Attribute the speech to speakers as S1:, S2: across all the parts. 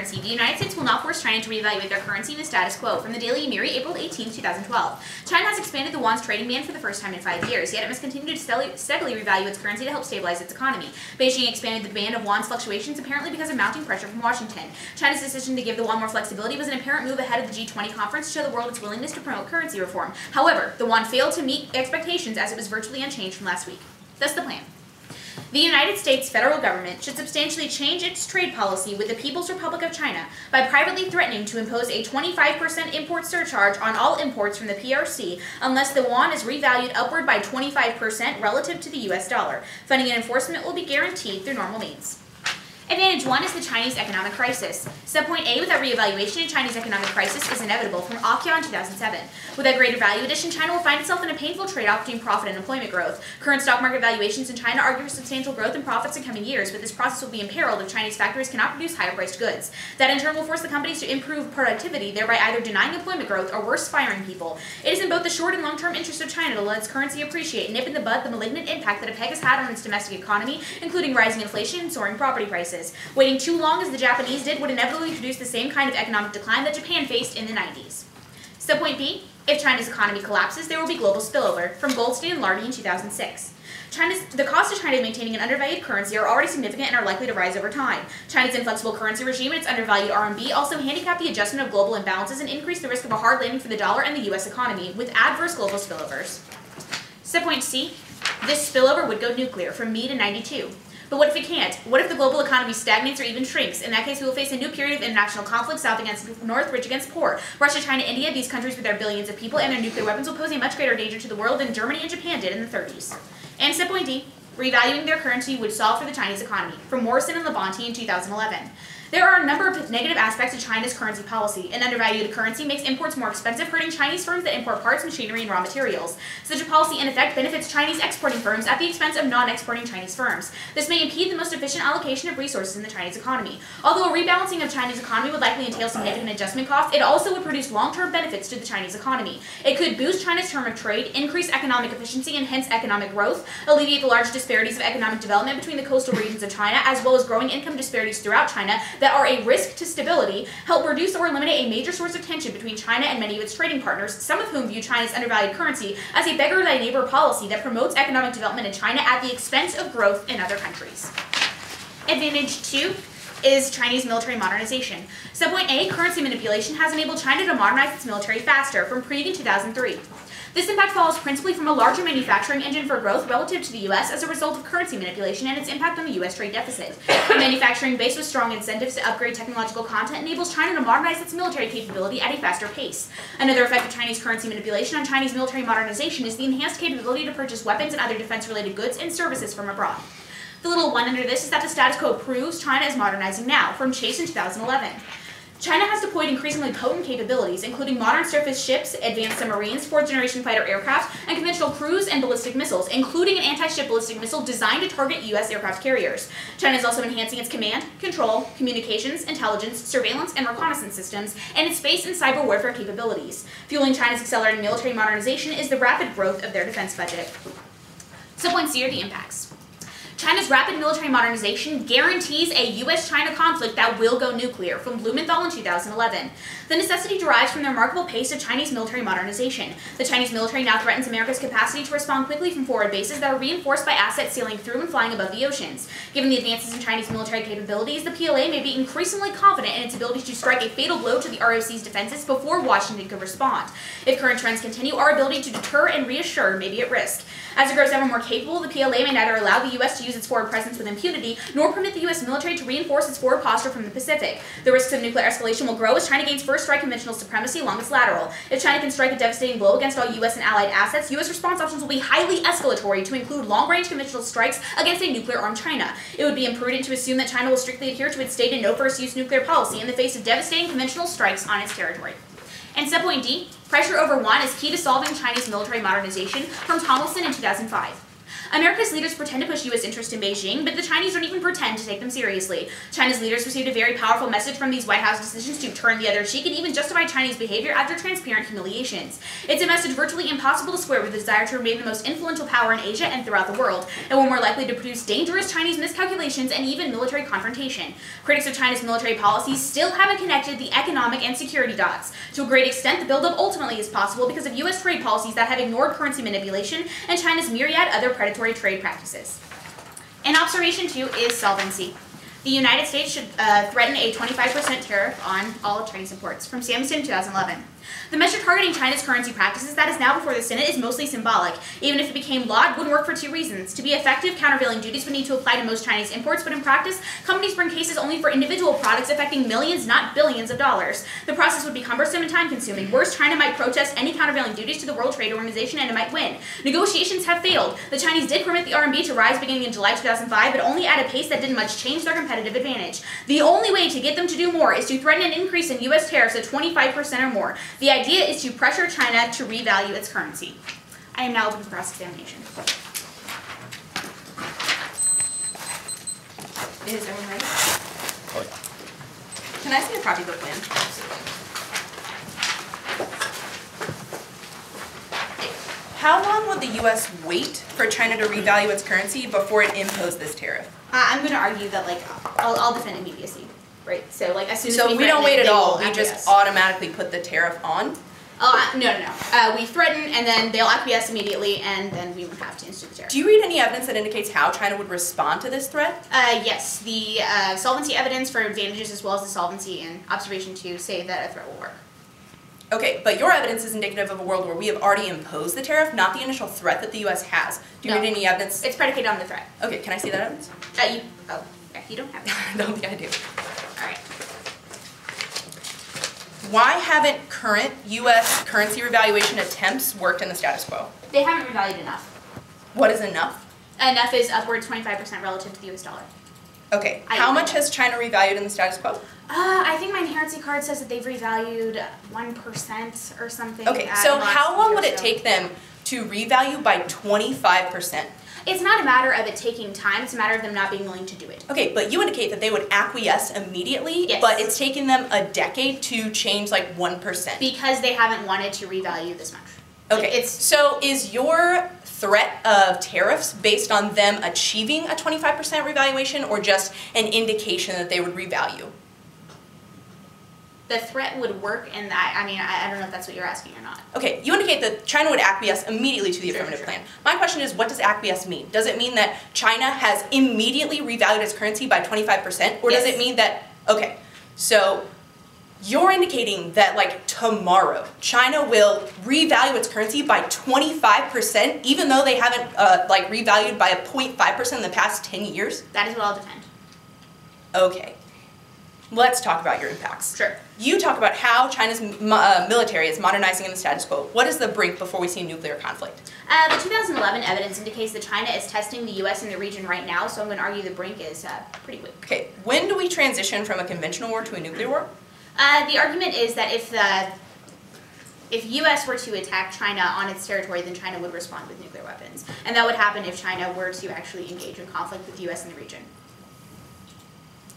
S1: currency, the United States will not force China to reevaluate their currency in the status quo. From the Daily Mirror, April 18, 2012. China has expanded the yuan's trading ban for the first time in 5 years, yet it must continue to steadily revalue its currency to help stabilize its economy. Beijing expanded the ban of yuan's fluctuations apparently because of mounting pressure from Washington. China's decision to give the yuan more flexibility was an apparent move ahead of the G20 conference to show the world its willingness to promote currency reform. However, the yuan failed to meet expectations as it was virtually unchanged from last week. Thus the plan. The United States federal government should substantially change its trade policy with the People's Republic of China by privately threatening to impose a 25% import surcharge on all imports from the PRC unless the yuan is revalued upward by 25% relative to the US dollar. Funding and enforcement will be guaranteed through normal means. Advantage 1 is the Chinese economic crisis. Subpoint A, without reevaluation, a Chinese economic crisis is inevitable from Akya in 2007. Without greater value addition, China will find itself in a painful trade-off between profit and employment growth. Current stock market valuations in China argue for substantial growth in profits in coming years, but this process will be imperiled if Chinese factories cannot produce higher-priced goods. That in turn will force the companies to improve productivity, thereby either denying employment growth or worse, firing people. It is in both the short and long-term interest of China to let its currency appreciate and nip in the bud the malignant impact that a peg has had on its domestic economy, including rising inflation and soaring property prices. Waiting too long as the Japanese did would inevitably produce the same kind of economic decline that Japan faced in the 90s. Subpoint B, if China's economy collapses, there will be global spillover, from Goldstein and Lardy in 2006. The cost of China maintaining an undervalued currency are already significant and are likely to rise over time. China's inflexible currency regime and its undervalued RMB also handicap the adjustment of global imbalances and increase the risk of a hard landing for the dollar and the US economy, with adverse global spillovers. Subpoint C, this spillover would go nuclear, from Meade in 92. But what if it can't? What if the global economy stagnates or even shrinks? In that case, we will face a new period of international conflict, South against North, rich against poor. Russia, China, India, these countries with their billions of people and their nuclear weapons will pose a much greater danger to the world than Germany and Japan did in the 30s. And subpoint D, revaluing their currency would solve for the Chinese economy, from Morrison and Labonte in 2011. There are a number of negative aspects to China's currency policy. An undervalued currency makes imports more expensive, hurting Chinese firms that import parts, machinery, and raw materials. Such a policy, in effect, benefits Chinese exporting firms at the expense of non-exporting Chinese firms. This may impede the most efficient allocation of resources in the Chinese economy. Although a rebalancing of China's economy would likely entail significant adjustment costs, it also would produce long-term benefits to the Chinese economy. It could boost China's term of trade, increase economic efficiency and hence economic growth, alleviate the large disparities of economic development between the coastal regions of China, as well as growing income disparities throughout China that are a risk to stability, help reduce or eliminate a major source of tension between China and many of its trading partners, some of whom view China's undervalued currency as a beggar-thy-neighbor policy that promotes economic development in China at the expense of growth in other countries. Advantage 2 is Chinese military modernization. Subpoint A, currency manipulation has enabled China to modernize its military faster, from Prague in 2003. This impact follows principally from a larger manufacturing engine for growth relative to the U.S. as a result of currency manipulation and its impact on the U.S. trade deficit. A manufacturing base with strong incentives to upgrade technological content enables China to modernize its military capability at a faster pace. Another effect of Chinese currency manipulation on Chinese military modernization is the enhanced capability to purchase weapons and other defense-related goods and services from abroad. The little one under this is that the status quo proves China is modernizing now, from Chase in 2011. China has deployed increasingly potent capabilities, including modern surface ships, advanced submarines, fourth-generation fighter aircraft, and conventional cruise and ballistic missiles, including an anti-ship ballistic missile designed to target U.S. aircraft carriers. China is also enhancing its command, control, communications, intelligence, surveillance, and reconnaissance systems, and its space and cyber warfare capabilities. Fueling China's accelerating military modernization is the rapid growth of their defense budget. Subpoint C are the impacts. China's rapid military modernization guarantees a U.S.-China conflict that will go nuclear, from Blumenthal in 2011. The necessity derives from the remarkable pace of Chinese military modernization. The Chinese military now threatens America's capacity to respond quickly from forward bases that are reinforced by assets sailing through and flying above the oceans. Given the advances in Chinese military capabilities, the PLA may be increasingly confident in its ability to strike a fatal blow to the ROC's defenses before Washington could respond. If current trends continue, our ability to deter and reassure may be at risk. As it grows ever more capable, the PLA may neither allow the U.S. to use its forward presence with impunity, nor permit the U.S. military to reinforce its forward posture from the Pacific. The risks of nuclear escalation will grow as China gains first strike conventional supremacy along its lateral. If China can strike a devastating blow against all U.S. and allied assets, U.S. response options will be highly escalatory to include long-range conventional strikes against a nuclear-armed China. It would be imprudent to assume that China will strictly adhere to its stated no-first-use nuclear policy in the face of devastating conventional strikes on its territory. And subpoint D, pressure over yuan is key to solving Chinese military modernization, from Tomlinson in 2005. America's leaders pretend to push U.S. interest in Beijing, but the Chinese don't even pretend to take them seriously. China's leaders received a very powerful message from these White House decisions to turn the other cheek and even justify Chinese behavior after transparent humiliations. It's a message virtually impossible to square with the desire to remain the most influential power in Asia and throughout the world, and we're more likely to produce dangerous Chinese miscalculations and even military confrontation. Critics of China's military policies still haven't connected the economic and security dots. To a great extent, the buildup ultimately is possible because of U.S. trade policies that have ignored currency manipulation and China's myriad other predatory trade practices. And observation 2 is solvency. The United States should threaten a 25% tariff on all Chinese imports from Samson in 2011. The measure targeting China's currency practices that is now before the Senate is mostly symbolic. Even if it became law, it wouldn't work for 2 reasons. To be effective, countervailing duties would need to apply to most Chinese imports, but in practice, companies bring cases only for individual products affecting millions, not billions of dollars. The process would be cumbersome and time-consuming. Worse, China might protest any countervailing duties to the World Trade Organization and it might win. Negotiations have failed. The Chinese did permit the RMB to rise beginning in July 2005, but only at a pace that didn't much change their competitive advantage. The only way to get them to do more is to threaten an increase in U.S. tariffs of 25% or more. The idea is to pressure China to revalue its currency. I am now open for cross-examination. Is everyone ready?
S2: Oh, yeah.
S3: Can I see a copy of the plan? How long would the U.S. wait for China to revalue its currency before it imposed this tariff?
S1: I'm going to argue that, like, I'll defend immediacy, right? So, like, as soon as
S3: So we don't wait at all. We
S1: acquiesce.
S3: just automatically put the tariff on?
S1: No. We threaten, and then they'll acquiesce immediately, and then we would have to institute the tariff.
S3: Do you read any evidence that indicates how China would respond to this threat?
S1: Yes. The solvency evidence for advantages as well as the solvency in observation 2 say that a threat will work.
S3: Okay, but your evidence is indicative of a world where we have already imposed the tariff, not the initial threat that the U.S. has. Do you read any evidence?
S1: It's predicated on the threat.
S3: Okay, can I see that evidence?
S1: You don't have it.
S3: I don't think I do.
S1: All right.
S3: Why haven't current U.S. currency revaluation attempts worked in the status quo?
S1: They haven't revalued enough.
S3: What is enough?
S1: Enough is upwards 25% relative to the U.S. dollar.
S3: Okay, how much has China revalued in the status quo?
S1: I think my inherency card says that they've revalued 1% or something.
S3: Okay, so how long would it take them to revalue by 25%?
S1: It's not a matter of it taking time, it's a matter of them not being willing to do it.
S3: Okay, but you indicate that they would acquiesce immediately,
S1: yes.
S3: But it's taken them a decade to change like 1%.
S1: Because they haven't wanted to revalue this much.
S3: Okay, so is your threat of tariffs based on them achieving a 25% revaluation or just an indication that they would revalue?
S1: The threat would work, and I don't know if that's what you're asking or not.
S3: Okay, you indicate that China would acquiesce immediately to the affirmative plan. My question is, what does acquiesce mean? Does it mean that China has immediately revalued its currency by 25%? Or does it mean that, okay, so you're indicating that like tomorrow, China will revalue its currency by 25% even though they haven't revalued by a 0.5% in the past 10 years?
S1: That is what I'll defend.
S3: Okay. Let's talk about your impacts.
S1: Sure.
S3: You talk about how China's military is modernizing in the status quo. What is the brink before we see nuclear conflict?
S1: The 2011 evidence indicates that China is testing the U.S. in the region right now, so I'm going to argue the brink is pretty quick.
S3: Okay, when do we transition from a conventional war to a nuclear war?
S1: The argument is that if U.S. were to attack China on its territory, then China would respond with nuclear weapons. And that would happen if China were to actually engage in conflict with the U.S. in the region.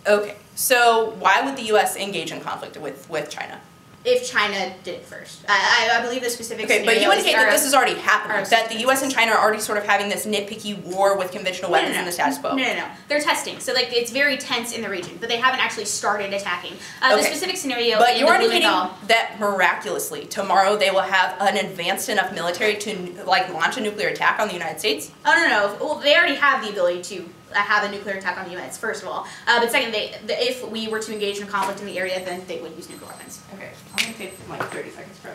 S3: Okay, so why would the U.S. engage in conflict with China?
S1: If China did first. I believe the specific
S3: Okay, but you indicate that this has already happened, that the U.S. and China are already sort of having this nitpicky war with conventional weapons in the status quo.
S1: No. They're testing. So like it's very tense in the region, but they haven't actually started attacking. The specific scenario
S3: but
S1: in
S3: you're
S1: the
S3: indicating that miraculously tomorrow they will have an advanced enough military to like launch a nuclear attack on the United States?
S1: Oh, no. Well, they already have the ability to have a nuclear attack on the U.S., first of all. But second, if we were to engage in conflict in the area, then they would use nuclear weapons.
S3: Okay, I'm going to take like 30 seconds, bro.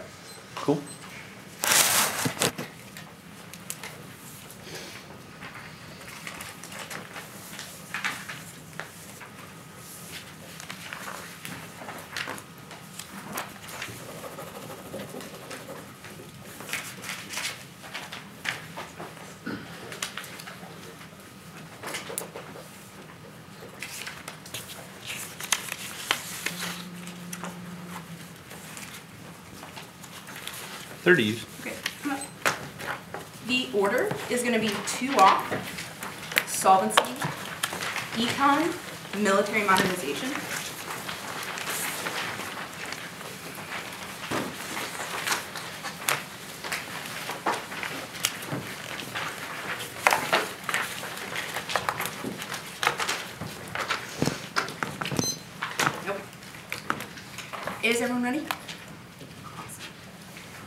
S2: Cool.
S3: Okay, come up. The order is going to be 2 off, solvency, econ, military modernization. Nope. Is everyone ready?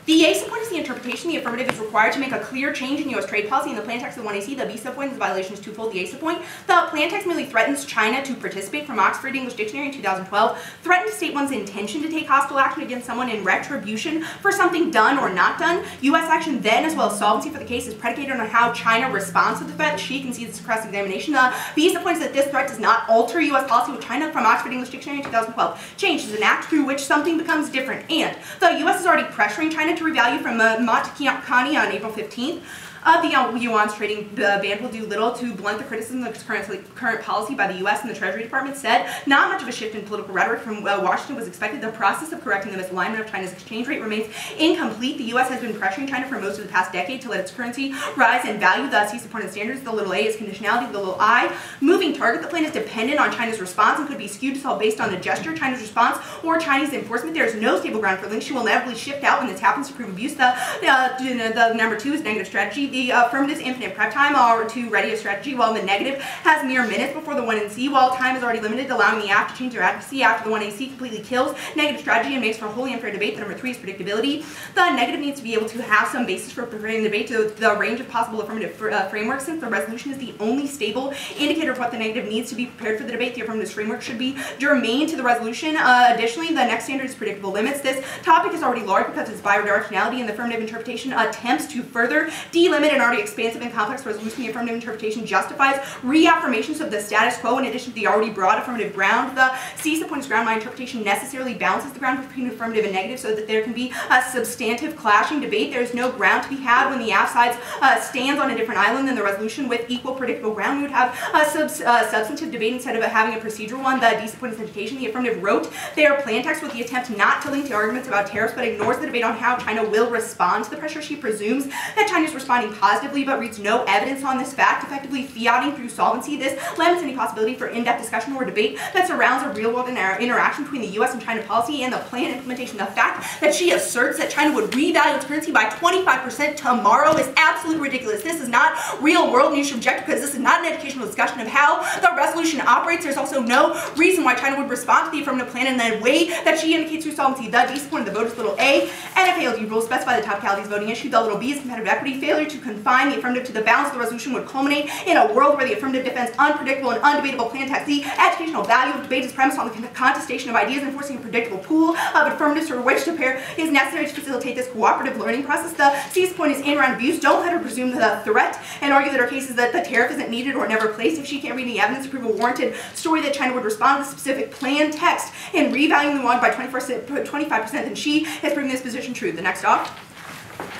S3: The A subpoint is the interpretation. The affirmative is required to make a clear change in U.S. trade policy in the plan text of the 1AC. The B subpoint is violation is twofold. The A subpoint, the plan text merely threatens China to participate from Oxford English Dictionary in 2012, threatened to state one's intention to take hostile action against someone in retribution for something done or not done. U.S. action then, as well as solvency for the case, is predicated on how China responds to the threat. She concedes this cross-examination. The B subpoint is that this threat does not alter U.S. policy with China from Oxford English Dictionary in 2012. Change is an act through which something becomes different. And the U.S. is already pressuring China to revalue from Matakani on April 15th. The yuan's trading ban will do little to blunt the criticism of current policy by the U.S. and the Treasury Department said not much of a shift in political rhetoric from Washington was expected. The process of correcting the misalignment of China's exchange rate remains incomplete. The U.S. has been pressuring China for most of the past decade to let its currency rise in value. Thus, he supported standards. The little a is conditionality. The little I, moving target. The plan is dependent on China's response and could be skewed to solve based on the gesture, China's response, or Chinese enforcement. There is no stable ground for links. She will inevitably shift out when this happens to prove abuse. The number 2 is negative strategy. The affirmative is infinite prep time or to ready a strategy, while the negative has mere minutes before the 1NC, while time is already limited, allowing the app to change their advocacy after the 1AC completely kills negative strategy and makes for a wholly unfair debate. The number 3 is predictability. The negative needs to be able to have some basis for preparing the debate to the range of possible affirmative frameworks. Since the resolution is the only stable indicator of what the negative needs to be prepared for the debate, the affirmative framework should be germane to the resolution. Additionally, the next standard is predictable limits. This topic is already large because its bidirectionality, and the affirmative interpretation attempts to further delimit an already expansive and complex resolution. The affirmative interpretation justifies reaffirmations of the status quo in addition to the already broad affirmative ground. The C subpoint's ground my interpretation necessarily balances the ground between affirmative and negative so that there can be a substantive clashing debate. There is no ground to be had when the app sides stands on a different island than the resolution with equal predictable ground. We would have a substantive debate instead of having a procedural one. The D subpoint is education. The affirmative wrote their plan text with the attempt not to link to arguments about tariffs, but ignores the debate on how China will respond to the pressure. She presumes that China is responding positively, but reads no evidence on this fact, effectively fiating through solvency. This limits any possibility for in-depth discussion or debate that surrounds a real-world interaction between the U.S. and China policy and the plan implementation. The fact that she asserts that China would revalue its currency by 25% tomorrow is absolutely ridiculous. This is not real-world, and you should object because this is not an educational discussion of how the resolution operates. There's also no reason why China would respond to the affirmative plan in the way that she indicates through solvency. The D subpoint of the vote is little a. NFA rules specify the topicalities voting issue. The little b is competitive equity. Failure to confine the affirmative to the balance of the resolution would culminate in a world where the affirmative defends unpredictable and undebatable plan text. The educational value of debate is premised on the contestation of ideas and forcing a predictable pool of affirmatives for which to pair is necessary to facilitate this cooperative learning process. The C subpoint is in-round abuse. Don't let her presume the threat and argue that her case is that the tariff isn't needed or never placed. If she can't read any evidence to prove a warranted story that China would respond to the specific plan text in revaluing the yuan by 25%, then she has proven this position true. The next off.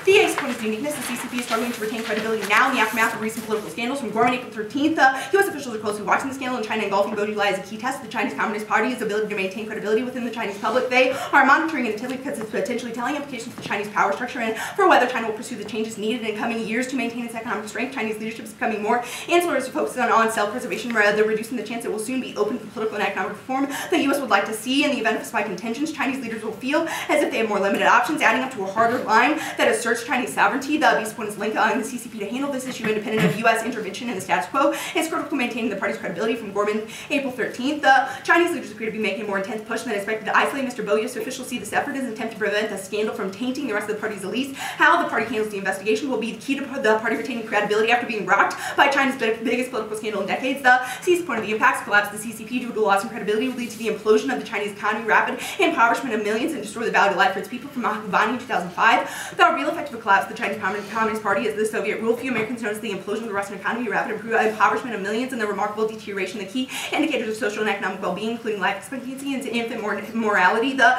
S3: The A subpoint is uniqueness. The CCP is struggling to retain credibility now in the aftermath of recent political scandals. From Gorman, April 13th, U.S. officials are closely watching the scandal in China engulfing vote July as a key test of the Chinese Communist Party's ability to maintain credibility within the Chinese public. They are monitoring it intently because it's potentially telling implications for the Chinese power structure and for whether China will pursue the changes needed in coming years to maintain its economic strength. Chinese leadership is becoming more insular to focus on self-preservation, rather reducing the chance it will soon be open for political and economic reform the U.S. would like to see. In the event of spike in tensions, Chinese leaders will feel as if they have more limited options, adding up to a harder line that asserts Chinese sovereignty. The B subpoint is linked on the CCP to handle this issue independent of U.S. intervention in the status quo. It's critical to maintaining the party's credibility. From Gorman, April 13th. The Chinese leaders appear to be making a more intense push than expected to isolate Mr. Boyos. Officials see this effort as an attempt to prevent the scandal from tainting the rest of the party's elites. How the party handles the investigation will be the key to the party retaining credibility after being rocked by China's biggest political scandal in decades. The C subpoint of the impacts collapse of the CCP due to loss in credibility will lead to the implosion of the Chinese economy, rapid impoverishment of millions, and destroy the value of life for its people. From Mahbubani in 2005. The real effect of the collapse of the Chinese Communist Party is the Soviet rule. Few Americans notice the implosion of the Western economy, rapid impoverishment of millions, and the remarkable deterioration of the key indicators of social and economic well-being, including life expectancy and infant morality. The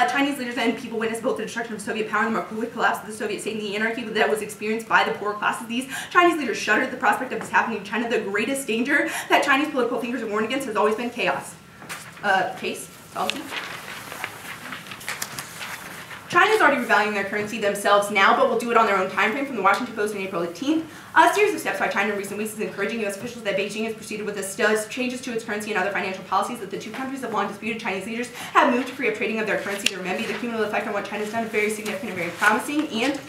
S3: Chinese leaders and people witnessed both the destruction of Soviet power and the more quick collapse of the Soviet state and the anarchy that was experienced by the poorer classes. These Chinese leaders shuddered at the prospect of this happening in China. The greatest danger that Chinese political thinkers have warned against has always been chaos. Case, solvency. China is already revaluing their currency themselves now, but will do it on their own time frame from the Washington Post on April 18th. A series of steps by China in recent weeks is encouraging U.S. officials that Beijing has proceeded with changes to its currency and other financial policies that the two countries have long disputed. Chinese leaders have moved to free up trading of their currency to renminbi. The cumulative effect on what China has done is very significant and very promising, and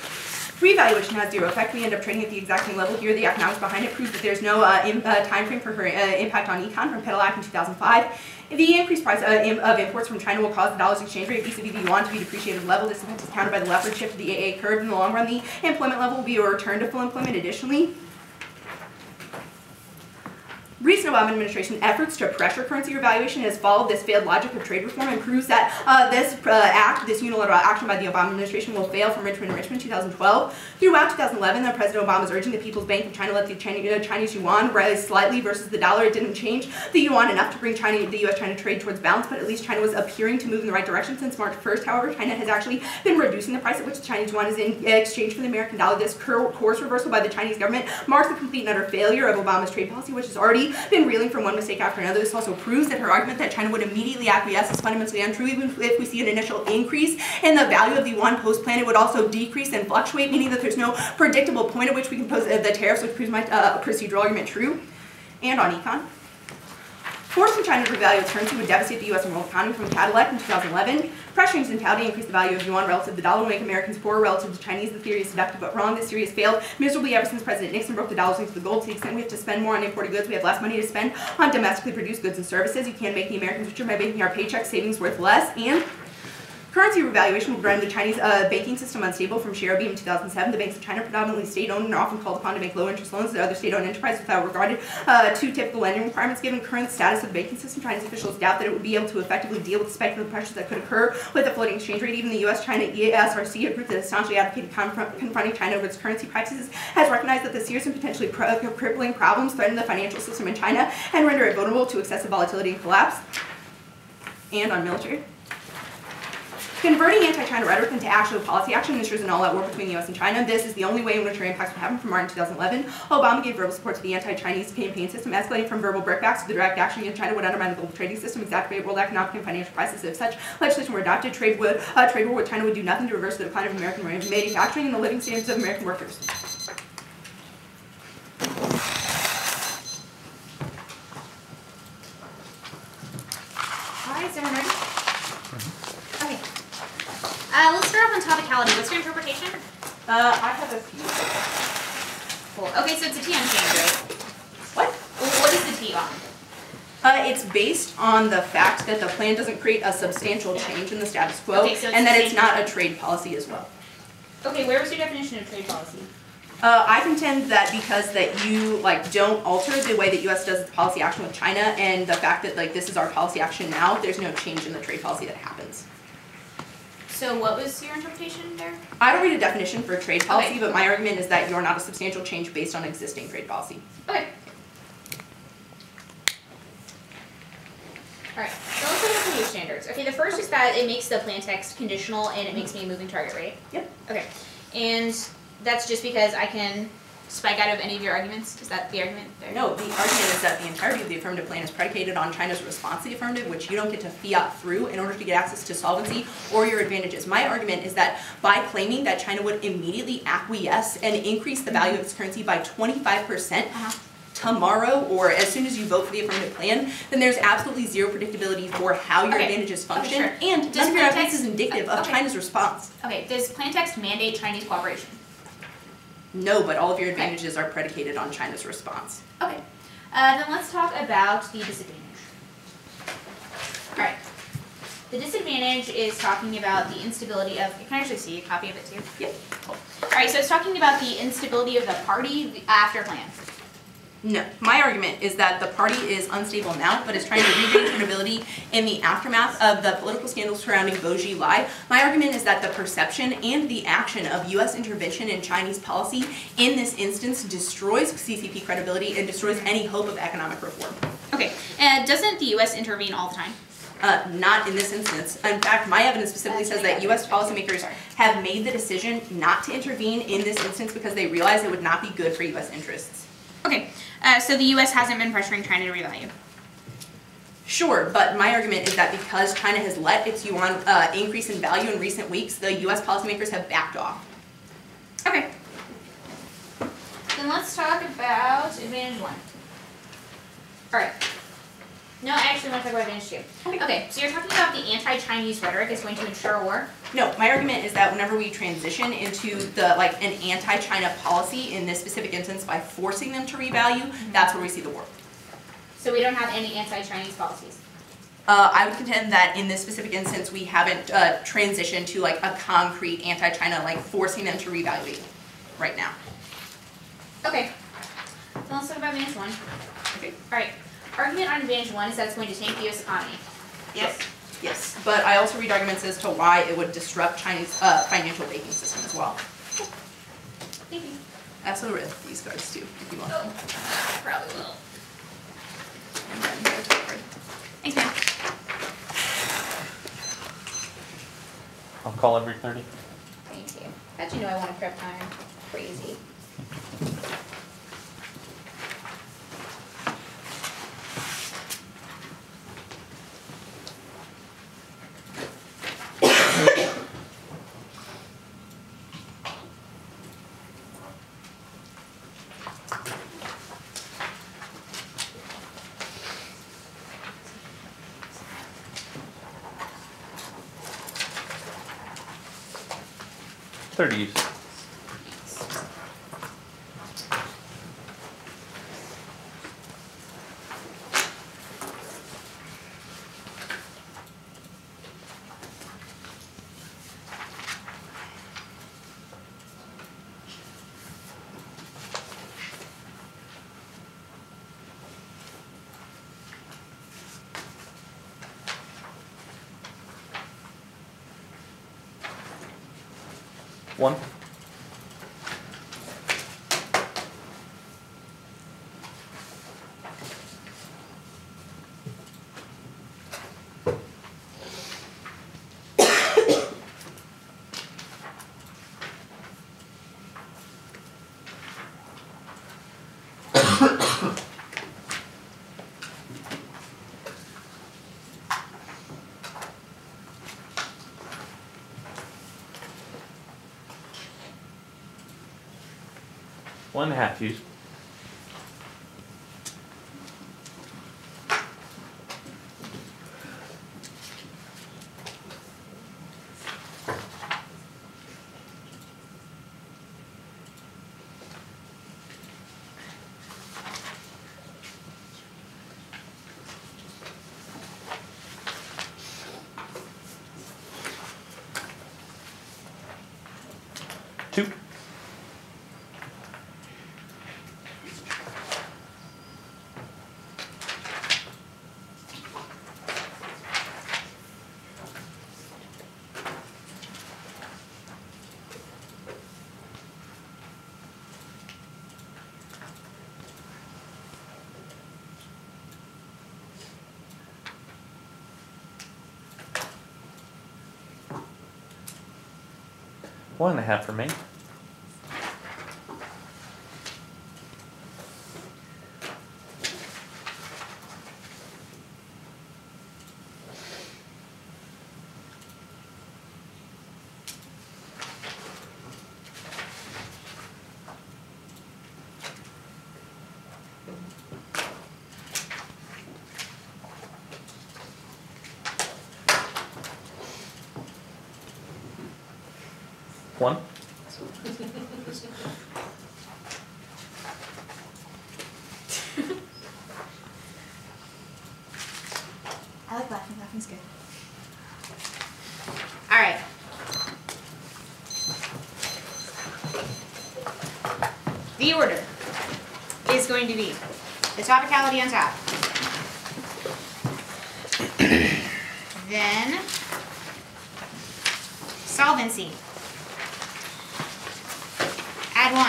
S3: revaluation has zero effect. We end up trading at the exact same level here. The economics behind it proves that there's no time frame for her impact on econ from Petal Act in 2005. The increased price of imports from China will cause the dollar's exchange rate vis-a-vis the yuan to be depreciated level. This effect is countered by the leverage shift of the AA curve. In the long run, the employment level will be a return to full employment. Additionally, recent Obama administration efforts to pressure currency revaluation has followed this failed logic of trade reform and proves that this unilateral action by the Obama administration will fail from Richmond to Richmond 2012. Throughout 2011, President Obama was urging the People's Bank of China let the Chinese yuan rise slightly versus the dollar. It didn't change the yuan enough to bring the U.S.-China trade towards balance, but at least China was appearing to move in the right direction. Since March 1st, however, China has actually been reducing the price at which the Chinese yuan is in exchange for the American dollar. This course reversal by the Chinese government marks the complete and utter failure of Obama's trade policy, which has already been reeling from one mistake after another. This also proves that her argument that China would immediately acquiesce is fundamentally untrue. Even if we see an initial increase in the value of the yuan post-plan, it would also decrease and fluctuate, meaning that there's no predictable point at which we can pose the tariffs, which proves my procedural argument true. And on econ, forcing China to revalue its currency would devastate the U.S. and world economy from Cadillac in 2011. Pressuring centrality increase the value of yuan relative to the dollar will make Americans poorer relative to Chinese. The theory is seductive but wrong. This theory has failed miserably ever since President Nixon broke the dollar's link to the gold. To the extent we have to spend more on imported goods, we have less money to spend on domestically produced goods and services. You can't make the Americans richer by making our paycheck savings worth less. And currency revaluation will render the Chinese banking system unstable. From Cherubim in 2007, the banks of China, predominantly state-owned, and are often called upon to make low-interest loans to other state-owned enterprises without regard to typical lending requirements. Given current status of the banking system, Chinese officials doubt that it would be able to effectively deal with the speculative pressures that could occur with a floating exchange rate. Even the U.S.-China ESRC, a group that has staunchly advocated confronting China over its currency practices, has recognized that the serious and potentially crippling problems threaten the financial system in China and render it vulnerable to excessive volatility and collapse. And on military, converting anti-China rhetoric into actual policy action ensures an all-out war between the U.S. and China. This is the only way in which our impacts would happen. From March 2011, Obama gave verbal support to the anti-Chinese campaign system, escalating from verbal brickbats to the direct action against China would undermine the global trading system, exacerbate world economic and financial crisis. If such legislation were adopted, trade war with China would do nothing to reverse the decline of American manufacturing and the living standards of American workers.
S1: All right, is everyone ready? Okay. Let's start off on topicality. What's your interpretation?
S3: I have a few.
S1: Cool. Okay, so it's a T unchanged, right?
S3: What?
S1: What is the T on?
S3: It's based on the fact that the plan doesn't create a substantial change in the status quo,
S1: Okay, so
S3: and that it's not a trade policy as well.
S1: Okay, where was your definition of trade policy?
S3: I contend that because that you don't alter the way that U.S. does its policy action with China, and the fact that this is our policy action now, there's no change in the trade policy that happens.
S1: So what was your interpretation there?
S3: I don't read a definition for trade policy,
S1: Okay.
S3: but my argument is that you're not a substantial change based on existing trade policy.
S1: Okay. Alright, so let's look at the new standards. Okay, the first is that it makes the plan text conditional and it makes me a moving target, right?
S3: Yep.
S1: Okay, and that's just because I can spike out of any of your arguments? Is that the argument there?
S3: No, the argument is that the entirety of the affirmative plan is predicated on China's response to the affirmative, which you don't get to fiat through in order to get access to solvency or your advantages. My argument is that by claiming that China would immediately acquiesce and increase the value of its currency by 25%, tomorrow or as soon as you vote for the affirmative plan, then there's absolutely zero predictability for how your advantages function, and none of your evidence is indicative of China's response.
S1: Okay, does plan text mandate Chinese cooperation?
S3: No, but all of your advantages are predicated on China's response.
S1: Okay, then let's talk about the disadvantage. Alright, the disadvantage is talking about the instability of, can I actually see a copy of it too?
S3: Yep.
S1: Cool. Alright, so it's talking about the instability of the party after plan.
S3: No, my argument is that the party is unstable now, but is trying to regain credibility in the aftermath of the political scandals surrounding Boji Lai. My argument is that the perception and the action of U.S. intervention in Chinese policy in this instance destroys CCP credibility and destroys any hope of economic reform.
S1: Okay, and doesn't the U.S. intervene all the time?
S3: Not in this instance. In fact, my evidence specifically says that U.S. policymakers have made the decision not to intervene in this instance because they realize it would not be good for U.S. interests.
S1: Okay, so the U.S. hasn't been pressuring China to revalue?
S3: Sure, but my argument is that because China has let its yuan increase in value in recent weeks, the U.S. policymakers have backed off.
S1: Okay. Then let's talk about advantage 1. Alright. No, I actually want to talk about advantage 2. Okay, so you're talking about the anti-Chinese rhetoric is going to ensure a war?
S3: No, my argument is that whenever we transition into the an anti-China policy in this specific instance by forcing them to revalue, that's where we see the war.
S1: So we don't have any anti-Chinese policies?
S3: I would contend that in this specific instance we haven't transitioned to a concrete anti-China, forcing them to revalue right now.
S1: Okay. So let's talk about advantage 1.
S3: Okay.
S1: Alright. Argument on advantage 1 is that it's going to tank the U.S. economy. Yes?
S3: Yes, but I also read arguments as to why it would disrupt Chinese financial banking system as well.
S1: Thank you.
S3: I also read these cards too, if you want them.
S1: I probably will.
S3: And then here's the card.
S1: Thanks, man.
S2: I'll call every 30.
S1: Thank you. How'd you know I want to prep time? Crazy.
S2: Thirties. One. One half use. Two. One and a half for me. One.
S1: I like laughing. Laughing's good. All right. The order is going to be the topicality on top. Then solvency. Add 1.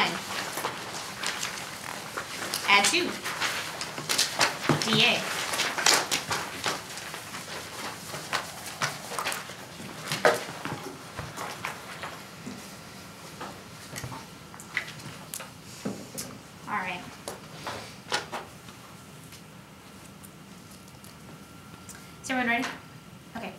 S1: Add 2. DA. All right. Everyone ready? Okay.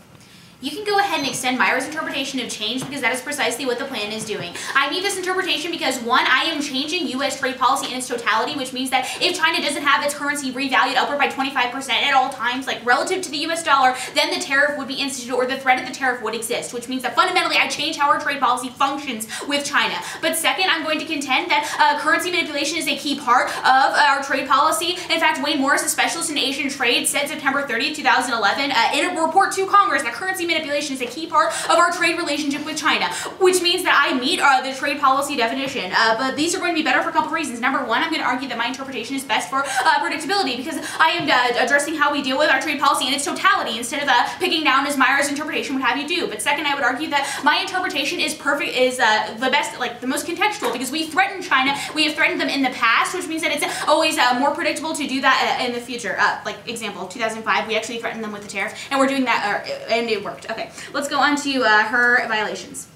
S1: You can go ahead and extend Myra's interpretation of change because that is precisely what the plan is doing. I need this interpretation because, one, I am changing U.S. trade policy in its totality, which means that if China doesn't have its currency revalued upward by 25% at all times, like relative to the U.S. dollar, then the tariff would be instituted or the threat of the tariff would exist, which means that fundamentally I change how our trade policy functions with China. But second, I'm going to contend that currency manipulation is a key part of our trade policy. In fact, Wayne Morris, a specialist in Asian trade, said September 30th, 2011, in a report to Congress that currency manipulation is a key part of our trade relationship with China, which means that I meet the trade policy definition. But these are going to be better for a couple reasons. Number one, I'm going to argue that my interpretation is best for predictability because I am addressing how we deal with our trade policy in its totality instead of picking down as Myra's interpretation would have you do. But second, I would argue that my interpretation is perfect, is the best, like the most contextual because we threaten China, we have threatened them in the past, which means that it's always more predictable to do that in the future. Like example, 2005, we actually threatened them with the tariff, and we're doing that, and it worked. Okay, let's go on to her violations.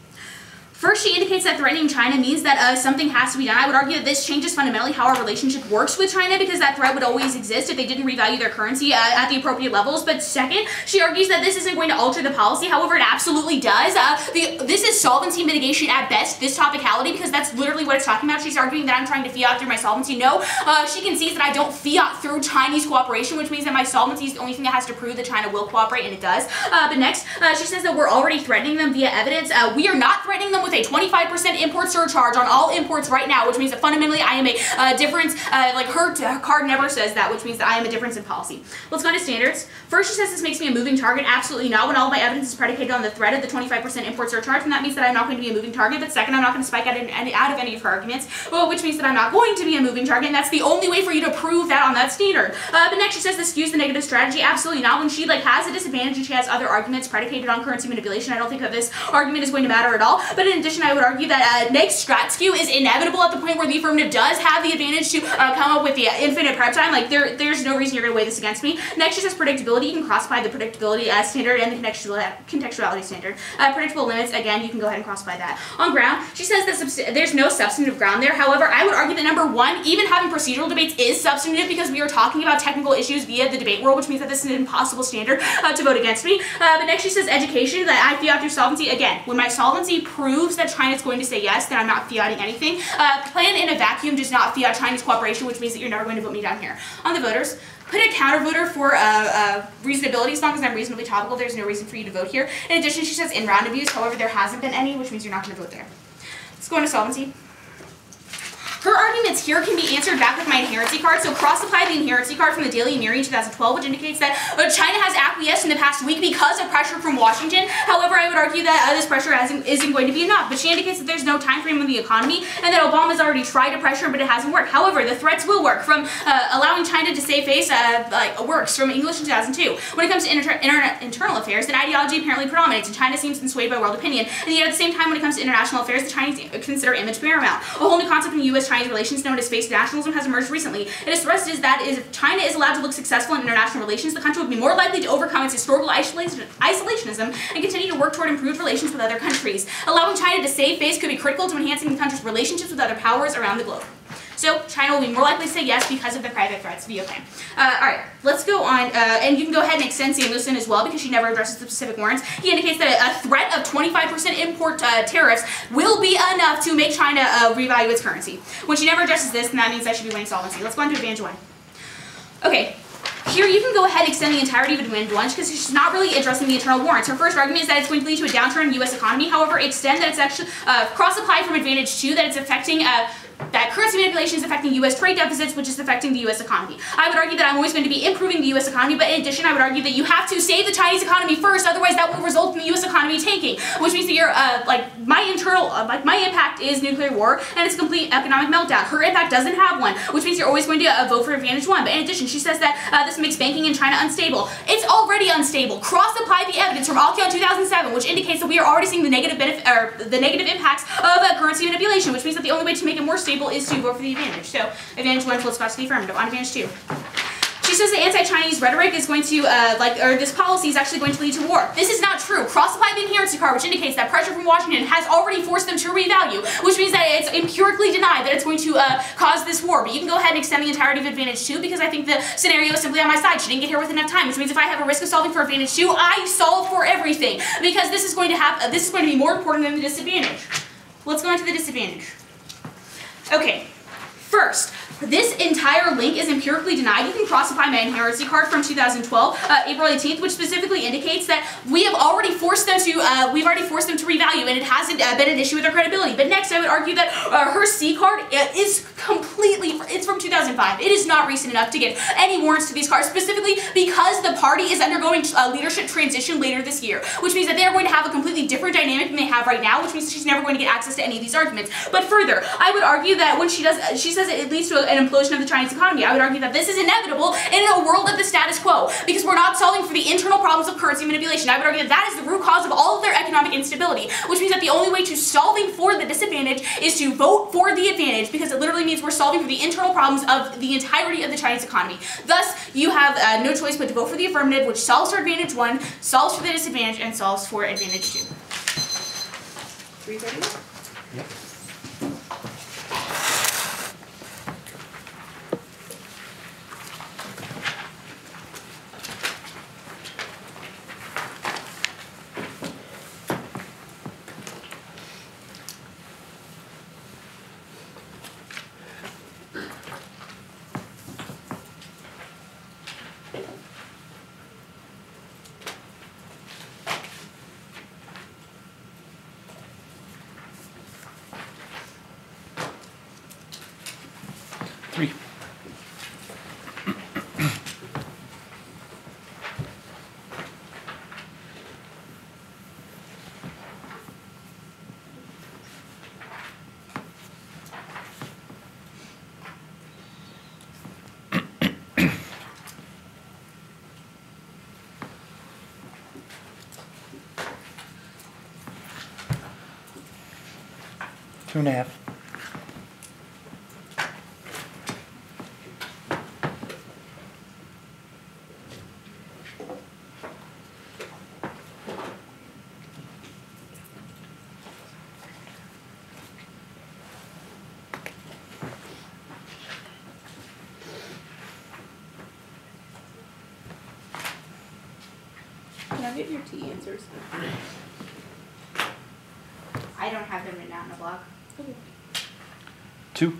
S1: First, she indicates that threatening China means that something has to be done. I would argue that this changes fundamentally how our relationship works with China because that threat would always exist if they didn't revalue their currency at the appropriate levels. But second, she argues that this isn't going to alter the policy. However, it absolutely does. This is solvency mitigation at best, this topicality, because that's literally what it's talking about. She's arguing that I'm trying to fiat through my solvency. No, she concedes that I don't fiat through Chinese cooperation, which means that my solvency is the only thing that has to prove that China will cooperate, and it does. But next, she says that we're already threatening them via evidence. We are not threatening them with a 25% import surcharge on all imports right now, which means that fundamentally I am a difference, like her card never says that, which means that I am a difference in policy. Let's go on to standards. First, she says this makes me a moving target. Absolutely not, when all of my evidence is predicated on the threat of the 25% import surcharge, and that means that I'm not going to be a moving target. But second, I'm not going to spike out of any of her arguments, which means that I'm not going to be a moving target, and that's the only way for you to prove that on that standard. But next, she says this skews the negative strategy. Absolutely not. When she has a disadvantage and she has other arguments predicated on currency manipulation, I don't think that this argument is going to matter at all. But in addition, I would argue that negative strat skew is inevitable at the point where the affirmative does have the advantage to come up with the infinite prep time. Like there's no reason you're going to weigh this against me. Next, she says predictability. You can crossify the predictability standard and the contextuality standard. Predictable limits, again, you can go ahead and crossify that. On ground, she says that there's no substantive ground there. However, I would argue that number one, even having procedural debates is substantive because we are talking about technical issues via the debate world, which means that this is an impossible standard to vote against me. But next, she says education, that I fiat through solvency. Again, when my solvency proves that China's going to say yes, then I'm not fiating anything. Plan in a vacuum does not fiat Chinese cooperation, which means that you're never going to vote me down here. On the voters, put a counter voter for reasonability. As long as I'm reasonably topical, there's no reason for you to vote here. In addition, she says in-round abuse. However, there hasn't been any, which means you're not going to vote there. Let's go into solvency. Her arguments here can be answered back with my inherency card. So cross-apply the inherency card from the Daily Mirror in 2012, which indicates that China has acquiesced in the past week because of pressure from Washington. However, I would argue that this pressure isn't going to be enough. But she indicates that there's no time frame in the economy and that Obama's already tried to pressure him, but it hasn't worked. However, the threats will work. From allowing China to save face works from English in 2002. When it comes to internal affairs, then ideology apparently predominates, and China seems swayed by world opinion. And yet at the same time, when it comes to international affairs, the Chinese consider image paramount. A whole new concept in U.S.-Chinese relations known as face nationalism has emerged recently. And its thrust is that if China is allowed to look successful in international relations, the country would be more likely to overcome its historical isolationism and continue to work toward improved relations with other countries. Allowing China to save face could be critical to enhancing the country's relationships with other powers around the globe. So China will be more likely to say yes because of the private threats via claim. Alright, let's go on, and you can go ahead and extend Samuelson as well because she never addresses the specific warrants. He indicates that a threat of 25% import tariffs will be enough to make China revalue its currency. When she never addresses this, then that means that should be winning solvency. Let's go on to advantage one. Okay. Here, you can go ahead and extend the entirety of advantage one because she's not really addressing the internal warrants. Her first argument is that it's going to lead to a downturn in the U.S. economy. However, extend that it's actually cross-apply from advantage two, that it's affecting that currency manipulation is affecting U.S. trade deficits, which is affecting the U.S. economy. I would argue that I'm always going to be improving the U.S. economy, but in addition, I would argue that you have to save the Chinese economy first, otherwise that will result in the U.S. economy tanking, which means that you're, my impact is nuclear war, and it's a complete economic meltdown. Her impact doesn't have one, which means you're always going to vote for advantage one. But in addition, she says that this makes banking in China unstable. It's already unstable. Cross-apply the evidence from Alkion 2007, which indicates that we are already seeing the negative impacts of currency manipulation, which means that the only way to make it more stable is to vote for the advantage. So advantage one flips back to the affirmative. On advantage two, she says the anti-Chinese rhetoric is going to, this policy is actually going to lead to war. This is not true. Cross-apply the inherency card, which indicates that pressure from Washington has already forced them to revalue, which means that it's empirically denied that it's going to cause this war. But you can go ahead and extend the entirety of advantage 2 because I think the scenario is simply on my side. She didn't get here with enough time, which means if I have a risk of solving for advantage 2, I solve for everything because this is going to be more important than the disadvantage. Let's go into the disadvantage. Okay, first, this entire link is empirically denied. You can crossify my inherency card from 2012, April 18th, which specifically indicates that we've already forced them to revalue, and it hasn't been an issue with their credibility. But next, I would argue that her C card is it's from 2005. It is not recent enough to get any warrants to these cards, specifically because the party is undergoing leadership transition later this year, which means that they are going to have a completely different dynamic than they have right now, which means she's never going to get access to any of these arguments. But further, I would argue that when she says it leads to an implosion of the Chinese economy. I would argue that this is inevitable in a world of the status quo because we're not solving for the internal problems of currency manipulation. I would argue that that is the root cause of all of their economic instability, which means that the only way to solving for the disadvantage is to vote for the advantage because it literally means we're solving for the internal problems of the entirety of the Chinese economy. Thus, you have no choice but to vote for the affirmative, which solves for advantage 1, solves for the disadvantage, and solves for advantage 2. 330?
S2: Yep. Three. Two and a half.
S1: Can I get your T answers? I don't have them written out in a block. Okay.
S2: 2.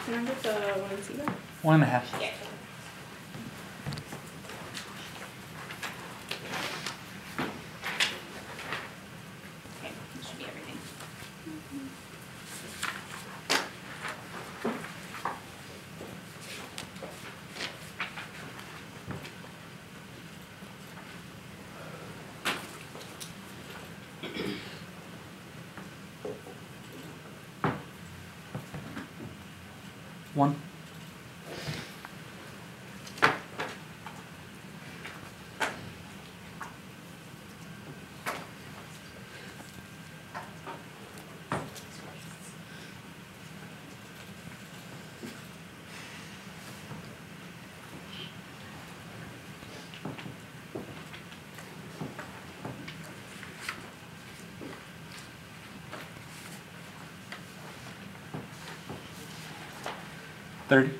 S1: Can I get the 1 and C back?
S2: 1 and a half.
S1: Yeah. Okay, that should be everything.
S2: One. $30.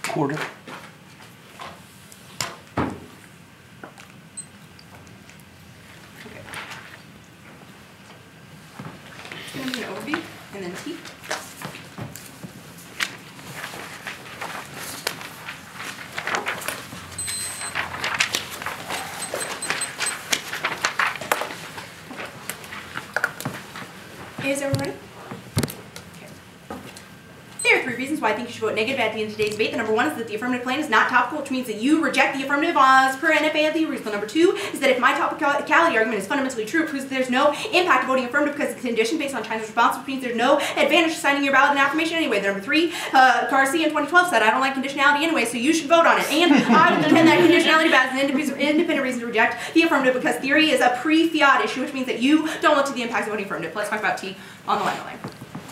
S2: Quarter.
S1: Okay. I'm going to overview and then T.
S3: Is everyone ready? There are 3 reasons why I think you should vote negative at the end of today's debate. The number 1 is that the affirmative plan is not topical, which means that you reject the affirmative as per NFA of the reason. Number 2 is that if my topicality argument is fundamentally true, it proves that there's no impact of voting affirmative because it's conditioned based on China's response, which means there's no advantage to signing your ballot in affirmation anyway. The number 3, Garcia in 2012 said, I don't like conditionality anyway, so you should vote on it. And I would contend that conditionality as an independent reason to reject the affirmative because theory is a pre-fiat issue, which means that you don't look to the impacts of voting affirmative. Let's talk about T on the line.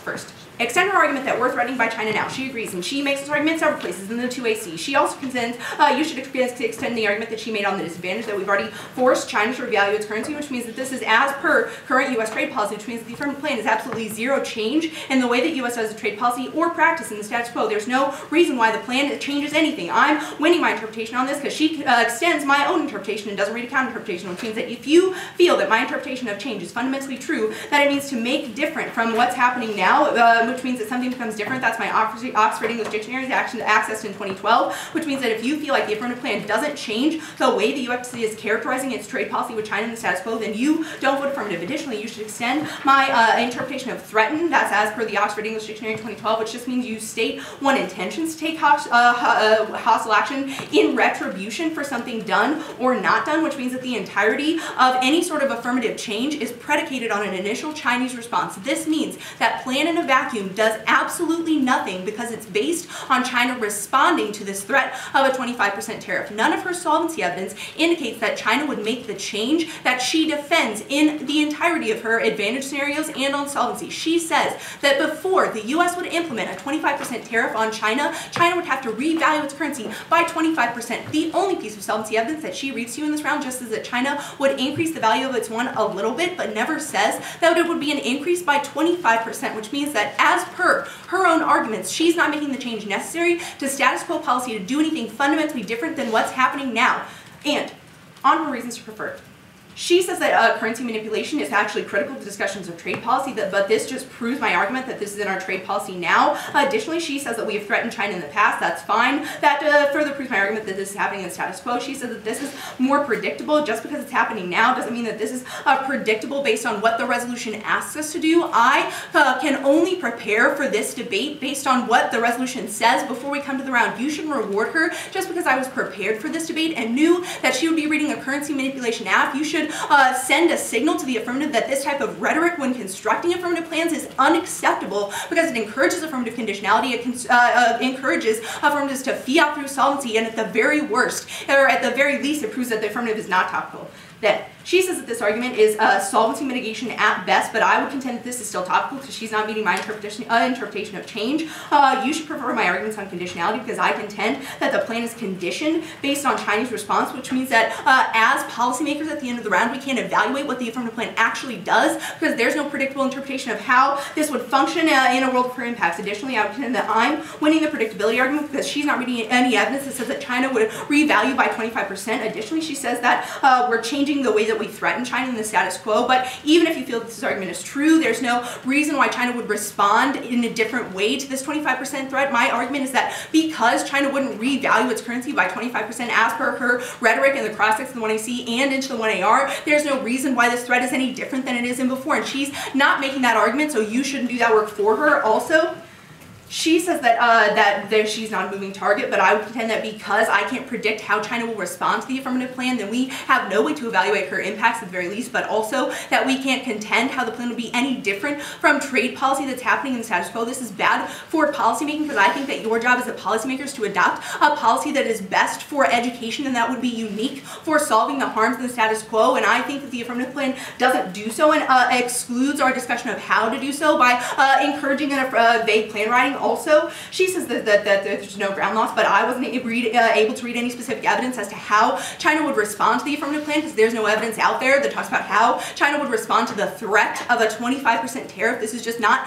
S3: First. Extend her argument that we're threatening by China now. She agrees, and she makes this argument in several places in the 2AC. She also contends you should extend the argument that she made on the disadvantage that we've already forced China to revalue its currency, which means that this is as per current U.S. trade policy, which means that the affirmative plan is absolutely zero change in the way that U.S. does a trade policy or practice in the status quo. There's no reason why the plan changes anything. I'm winning my interpretation on this because she extends my own interpretation and doesn't read a counter interpretation, which means that if you feel that my interpretation of change is fundamentally true, that it means to make different from what's happening now, which means that something becomes different. That's my Oxford English Dictionary accessed in 2012, which means that if you feel like the affirmative plan doesn't change the way the U.S. is characterizing its trade policy with China in the status quo, then you don't vote affirmative. Additionally, you should extend my interpretation of threaten. That's as per the Oxford English Dictionary in 2012, which just means you state one intentions to take hostile action in retribution for something done or not done, which means that the entirety of any sort of affirmative change is predicated on an initial Chinese response. This means that plan in a vacuum does absolutely nothing because it's based on China responding to this threat of a 25% tariff. None of her solvency evidence indicates that China would make the change that she defends in the entirety of her advantage scenarios and on solvency. She says that before the U.S. would implement a 25% tariff on China, China would have to revalue its currency by 25%. The only piece of solvency evidence that she reads to you in this round just is that China would increase the value of its won a little bit, but never says that it would be an increase by 25%, which means that as per her own arguments, she's not making the change necessary to status quo policy to do anything fundamentally different than what's happening now. And on her reasons to prefer. She says that currency manipulation is actually critical to discussions of trade policy, but this just proves my argument that this is in our trade policy now. Additionally, she says that we have threatened China in the past. That's fine. That further proves my argument that this is happening in the status quo. She says that this is more predictable. Just because it's happening now doesn't mean that this is predictable based on what the resolution asks us to do. I can only prepare for this debate based on what the resolution says before we come to the round. You should reward her just because I was prepared for this debate and knew that she would be reading a currency manipulation app. You should send a signal to the affirmative that this type of rhetoric when constructing affirmative plans is unacceptable because it encourages affirmative conditionality, it encourages affirmatives to fiat through solvency, and at the very worst, or at the very least, it proves that the affirmative is not topical. Then, she says that this argument is solvency mitigation at best, but I would contend that this is still topical because she's not meeting my interpretation of change. You should prefer my arguments on conditionality because I contend that the plan is conditioned based on Chinese response, which means that as policymakers at the end of the round, we can't evaluate what the affirmative plan actually does because there's no predictable interpretation of how this would function in a world of her impacts. Additionally, I would contend that I'm winning the predictability argument because she's not reading any evidence that says that China would revalue by 25%. Additionally, she says that we're changing the way that we threaten China in the status quo, but even if you feel that this argument is true, there's no reason why China would respond in a different way to this 25% threat. My argument is that because China wouldn't revalue its currency by 25% as per her rhetoric in the cross-text in the 1AC and into the 1AR, there's no reason why this threat is any different than it is in before, and she's not making that argument, so you shouldn't do that work for her. Also, she says that she's not a moving target, but I would contend that because I can't predict how China will respond to the affirmative plan, then we have no way to evaluate her impacts at the very least, but also that we can't contend how the plan would be any different from trade policy that's happening in the status quo. This is bad for policymaking because I think that your job as a policymaker is to adopt a policy that is best for education and that would be unique for solving the harms in the status quo, and I think that the affirmative plan doesn't do so and excludes our discussion of how to do so by encouraging a vague plan writing. Also, she says that there's no ground loss, but I wasn't able to read any specific evidence as to how China would respond to the affirmative plan because there's no evidence out there that talks about how China would respond to the threat of a 25% tariff. This is just not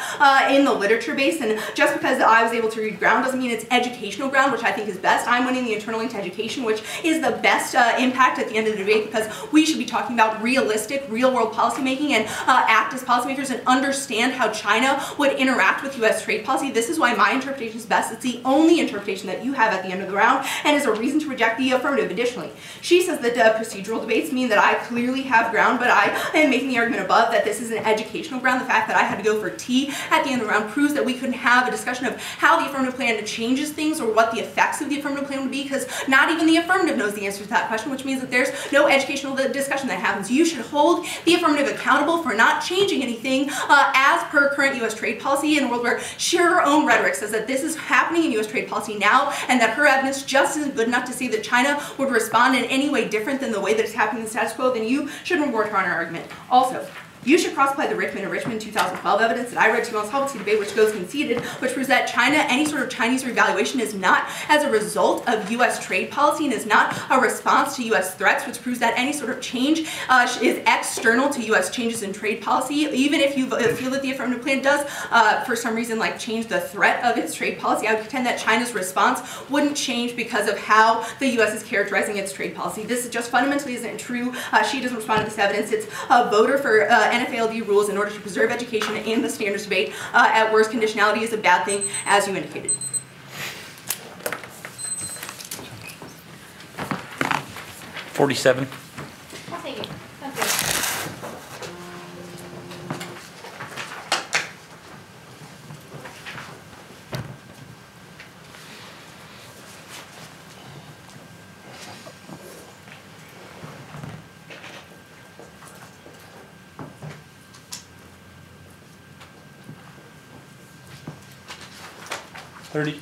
S3: in the literature base, and just because I was able to read ground doesn't mean it's educational ground, which I think is best. I'm winning the internal linked education, which is the best impact at the end of the debate because we should be talking about realistic, real-world policymaking and act as policymakers and understand how China would interact with U.S. trade policy. This is why my interpretation is best. It's the only interpretation that you have at the end of the round and is a reason to reject the affirmative. Additionally, she says that procedural debates mean that I clearly have ground, but I am making the argument above that this is an educational ground. The fact that I had to go for T at the end of the round proves that we couldn't have a discussion of how the affirmative plan changes things or what the effects of the affirmative plan would be, because not even the affirmative knows the answer to that question, which means that there's no educational discussion that happens. You should hold the affirmative accountable for not changing anything as per current U.S. trade policy in a world where her own rhetoric says that this is happening in U.S. trade policy now and that her evidence just isn't good enough to see that China would respond in any way different than the way that it's happening in the status quo. Then you should reward her on her argument. Also, you should cross-apply the Richmond 2012 evidence that I read to you on solvency debate, which goes conceded, which proves that China, any sort of Chinese revaluation is not as a result of U.S. trade policy and is not a response to U.S. threats, which proves that any sort of change is external to U.S. changes in trade policy. Even if you feel that the affirmative plan does, for some reason, like change the threat of its trade policy, I would contend that China's response wouldn't change because of how the U.S. is characterizing its trade policy. This just fundamentally isn't true. She doesn't respond to this evidence. It's a voter for NFA rules in order to preserve education in the standards debate. At worst, conditionality is a bad thing, as you indicated.
S2: $47.
S1: I'll take it. That's good.
S2: $30.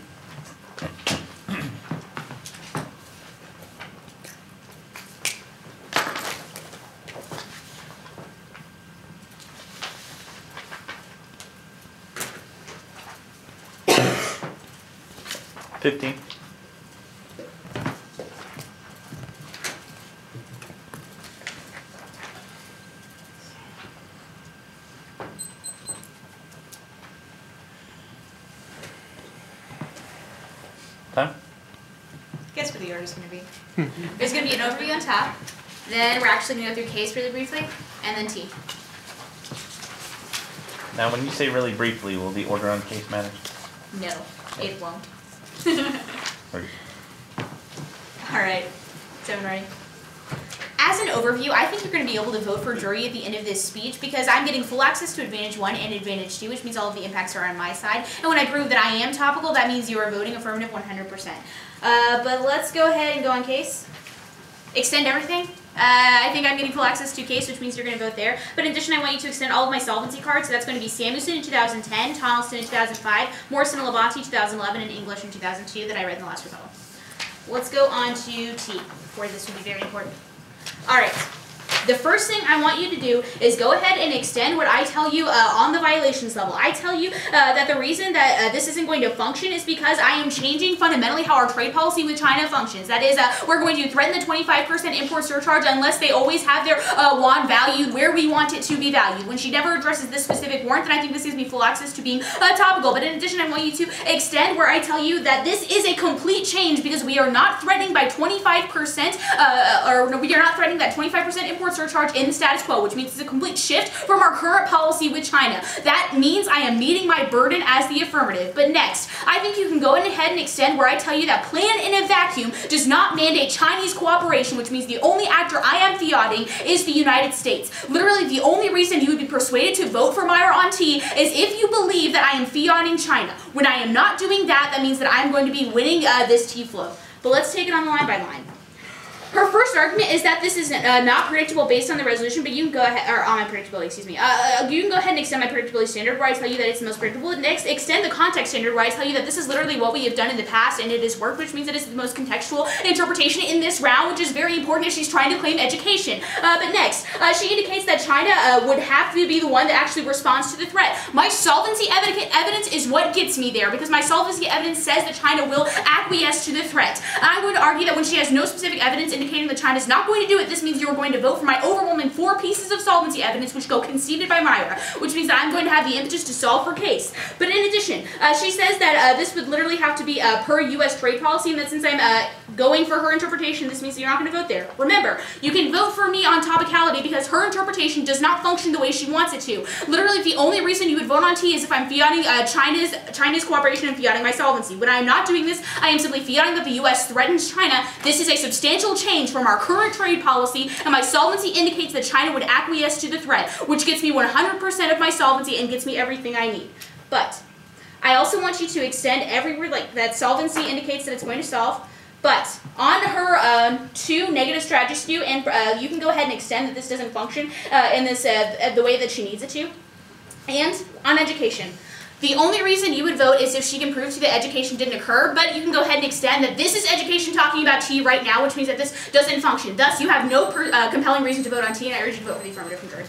S2: $15. Time?
S1: Guess what the order is going to be. There's going to be an overview on top, then we're actually going to go through case really briefly, and then T.
S4: Now, when you say really briefly, will the order on case matter?
S1: No, it won't.
S4: Or-
S1: Alright, so I'm ready. As an overview, I think you're going to be able to vote for Drury at the end of this speech because I'm getting full access to Advantage 1 and Advantage 2, which means all of the impacts are on my side. And when I prove that I am topical, that means you are voting affirmative 100%. But let's go ahead and go on case. Extend everything. I think I'm getting full access to case, which means you're going to vote there. But in addition, I want you to extend all of my solvency cards. So that's going to be Samuelson in 2010, Tonaldson in 2005, Morrison and Labonte 2011, and English in 2002 that I read in the last rebuttal. Let's go on to T, where this will be very important. Alright, the first thing I want you to do is go ahead and extend what I tell you on the violations level. I tell you that the reason that this isn't going to function is because I am changing fundamentally how our trade policy with China functions. That is, we're going to threaten the 25% import surcharge unless they always have their yuan valued where we want it to be valued. When she never addresses this specific warrant, then I think this gives me full access to being topical. But in addition, I want you to extend where I tell you that this is a complete change because we are not threatening by 25%, or we are not threatening that 25% import surcharge in the status quo, which means it's a complete shift from our current policy with China. That means I am meeting my burden as the affirmative. But next, I think you can go ahead and extend where I tell you that plan in a vacuum does not mandate Chinese cooperation, which means the only actor I am fiating is the United States. Literally, the only reason you would be persuaded to vote for Myra on T is if you believe that I am fiating China. When I am not doing that, that means that I am going to be winning this T flow. But let's take it on the line by line. Her first argument is that this is not predictable based on the resolution, but you can go ahead, or on my predictability, excuse me. You can go ahead and extend my predictability standard where I tell you that it's the most predictable. Next, extend the context standard where I tell you that this is literally what we have done in the past and it has worked, which means it is the most contextual interpretation in this round, which is very important if she's trying to claim education. But next, she indicates that China would have to be the one that actually responds to the threat. My solvency evidence is what gets me there because my solvency evidence says that China will acquiesce to the threat. I would argue that when she has no specific evidence indicating that China is not going to do it, this means you're going to vote for my overwhelming 4 pieces of solvency evidence which go conceded by Myra, which means that I'm going to have the impetus to solve her case. But in addition, she says that this would literally have to be per U.S. trade policy, and that since I'm going for her interpretation, this means that you're not going to vote there. Remember, you can vote for me on topicality because her interpretation does not function the way she wants it to. Literally, the only reason you would vote on T is if I'm fiating China's cooperation and fiating my solvency. When I am not doing this, I am simply fiating that the U.S. threatens China. This is a substantial change from our current trade policy, and my solvency indicates that China would acquiesce to the threat, which gets me 100% of my solvency and gets me everything I need. But I also want you to extend every word, like that solvency indicates that it's going to solve. But on her 2 negative strategy skew, and you can go ahead and extend that this doesn't function in this the way that she needs it to. And on education, the only reason you would vote is if she can prove to you that education didn't occur, but you can go ahead and extend that this is education talking about T right now, which means that this doesn't function. Thus, you have no compelling reason to vote on T, and I urge you to vote for the affirmative from Drury.